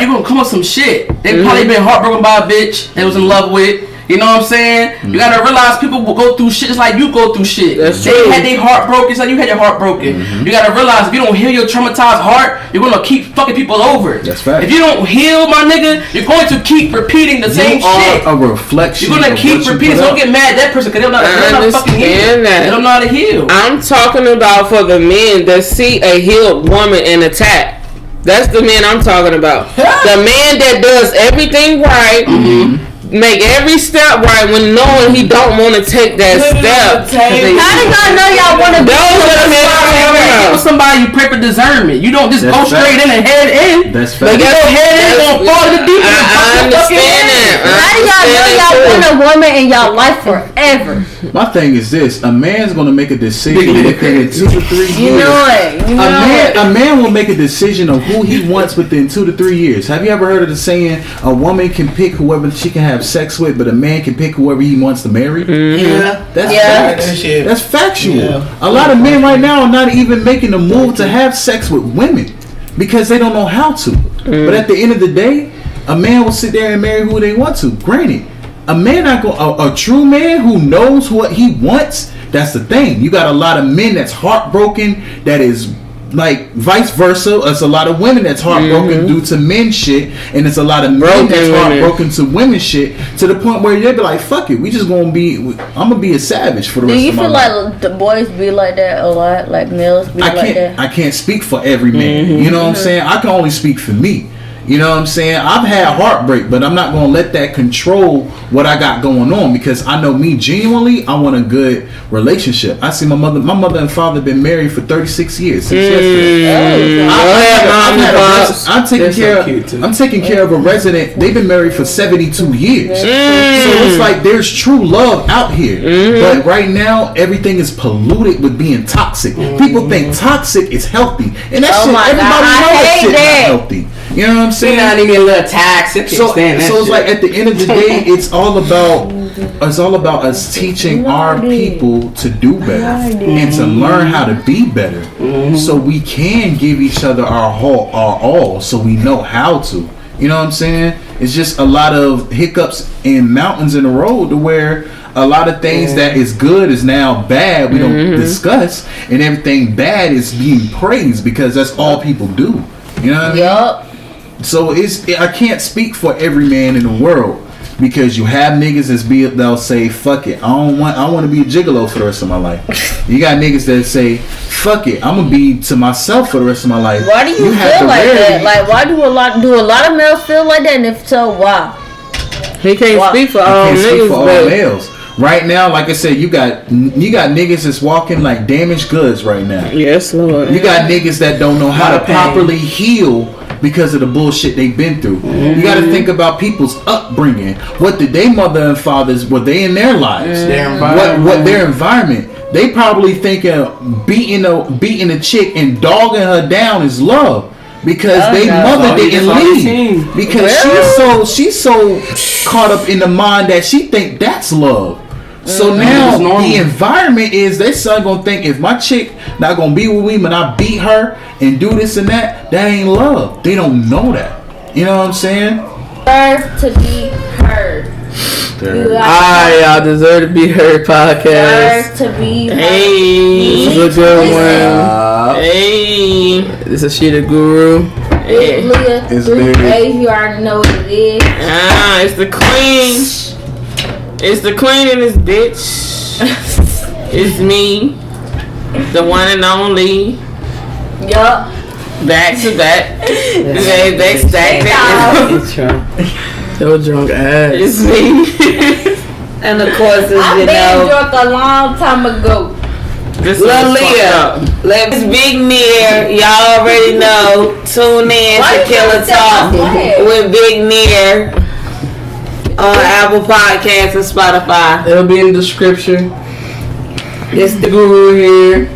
you gonna come with some shit. They probably been heartbroken by a bitch they was in love with. You know what I'm saying? Mm-hmm. You gotta realize people will go through shit just like you go through shit. They had their heart broken just like you had your heart broken. Mm-hmm. You gotta realize if you don't heal your traumatized heart, you're gonna keep fucking people over. That's fact. If you don't heal, my nigga, you're going to keep repeating the same shit. A reflection. You're gonna keep repeating. So don't get mad at that person because they don't know how to fucking heal. They don't know how to heal. I'm talking about for the men that see a healed woman and attack. That's the man I'm talking about. The man that does everything right. Make every step right when knowing he don't want to take that step. How do y'all know y'all want to be with somebody you pray for discernment? You don't just go straight in and head in. That's fact. Like, your head in gonna fall to the deep end. I understand that. How do y'all know y'all want a woman in y'all life forever? My thing is this: a man's gonna make a decision within 2 to 3 years. You know it. A man will make a decision of who he wants within 2 to 3 years. Have you ever heard of the saying, a woman can pick whoever she can have sex with, but a man can pick whoever he wants to marry? Yeah. That's facts. That's factual. Yeah. A lot of men right now are not even making the move to have sex with women because they don't know how to. But at the end of the day, a man will sit there and marry who they want to. Granted, a man not a true man who knows what he wants. That's the thing. You got a lot of men that's heartbroken. That is like vice versa. It's a lot of women that's heartbroken due to men shit, and it's a lot of men that's heartbroken to women shit, to the point where they be like, "Fuck it, we just gonna be. I'm gonna be a savage for the rest of my life." Do you feel like the boys be like that a lot? Like males be like that? I can't speak for every man. You know what I'm saying? I can only speak for me. You know what I'm saying? I've had heartbreak, but I'm not going to let that control what I got going on, because I know me genuinely, I want a good relationship. I see my mother and father been married for 36 years since yesterday. I'm taking care of a resident. They've been married for 72 years. So it's like there's true love out here. But right now, everything is polluted with being toxic. People think toxic is healthy. And that shit, everybody knows that shit not healthy. You know what I'm saying? Not even a little toxic. So it's like at the end of the day, it's all about us teaching our people to do better and to learn how to be better, so we can give each other our all, so we know how to. You know what I'm saying? It's just a lot of hiccups and mountains in the road to where a lot of things that is good is now bad. We don't discuss, and everything bad is being praised because that's all people do. You know what I mean? So I can't speak for every man in the world, because you have niggas that'll say, fuck it, I want to be a gigolo for the rest of my life. You got niggas that say, fuck it, I'm gonna be to myself for the rest of my life. Why do you feel like that? Like, why do a lot of males feel like that? And if so, why? He can't speak for all males. Right now, like I said, you got niggas that's walking like damaged goods right now. Yes, Lord. You got niggas that don't know how to properly heal because of the bullshit they've been through. You got to think about people's upbringing. What did their mother and fathers, were they in their lives? Their environment. What their environment. They probably thinking beating a chick and dogging her down is love. Because their mother didn't leave. Because she's so caught up in the mind that she think that's love. So now the environment is their son gonna think, if my chick not gonna be with me when I beat her and do this and that ain't love. They don't know that. You know what I'm saying? Deserve to be heard. Y'all deserve to be heard podcast. Deserve to be heard. Hey, this is a good one. Hey, this is She the Guru. Hey, Leah. It's Neir. You already know what it is. It's the queen. It's the queen in this bitch. It's me, the one and only. Yup. Back to back. They stacked Yo, drunk ass. It's me. And of course, I've been drunk a long time ago. Lil Leah, let's Big Neir. Y'all already know. Tune in to Killer Talk with Big Neir on Apple Podcasts and Spotify. It'll be in the description. It's the Guru here.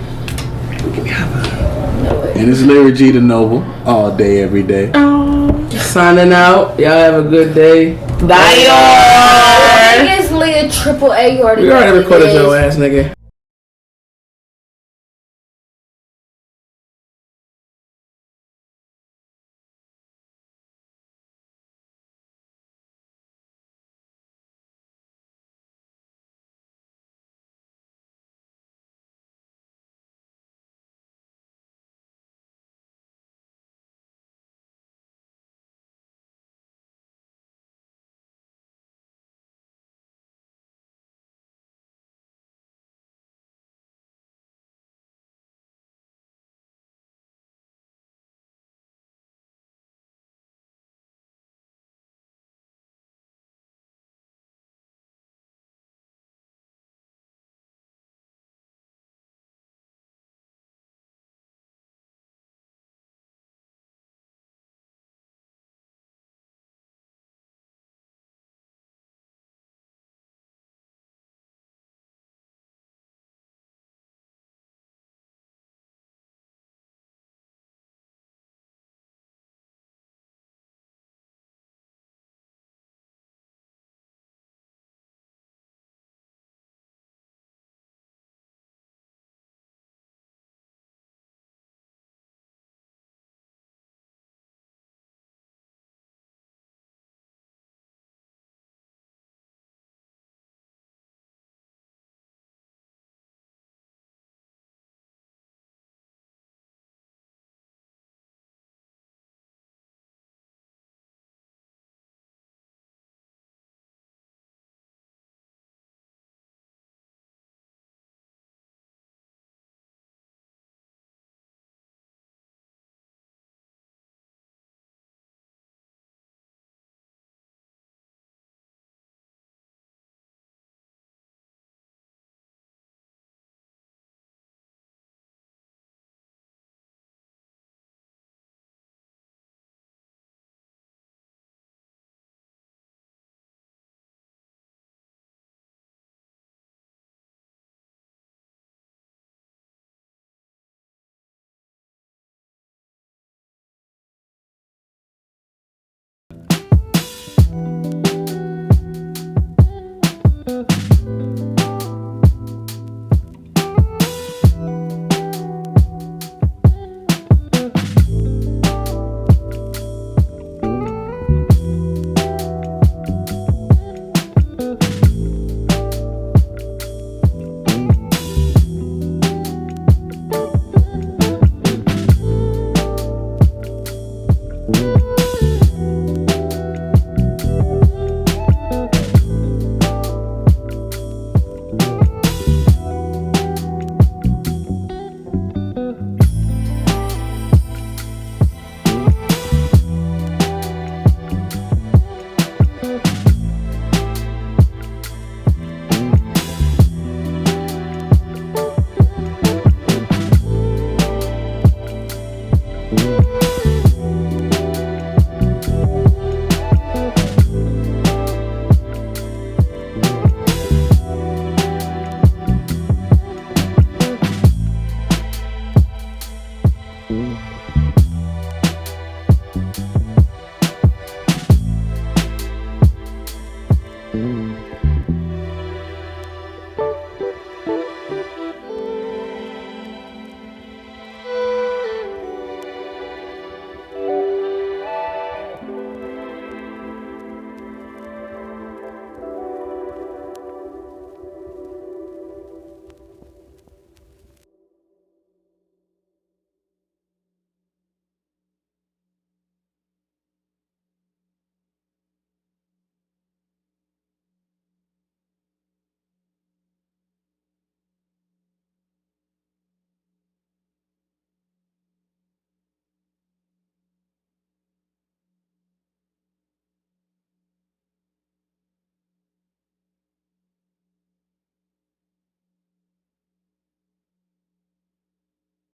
And it's Larry G the Noble, all day, every day. Signing out. Y'all have a good day. Bye, y'all. It's Leah Triple A. We already recorded your ass, nigga.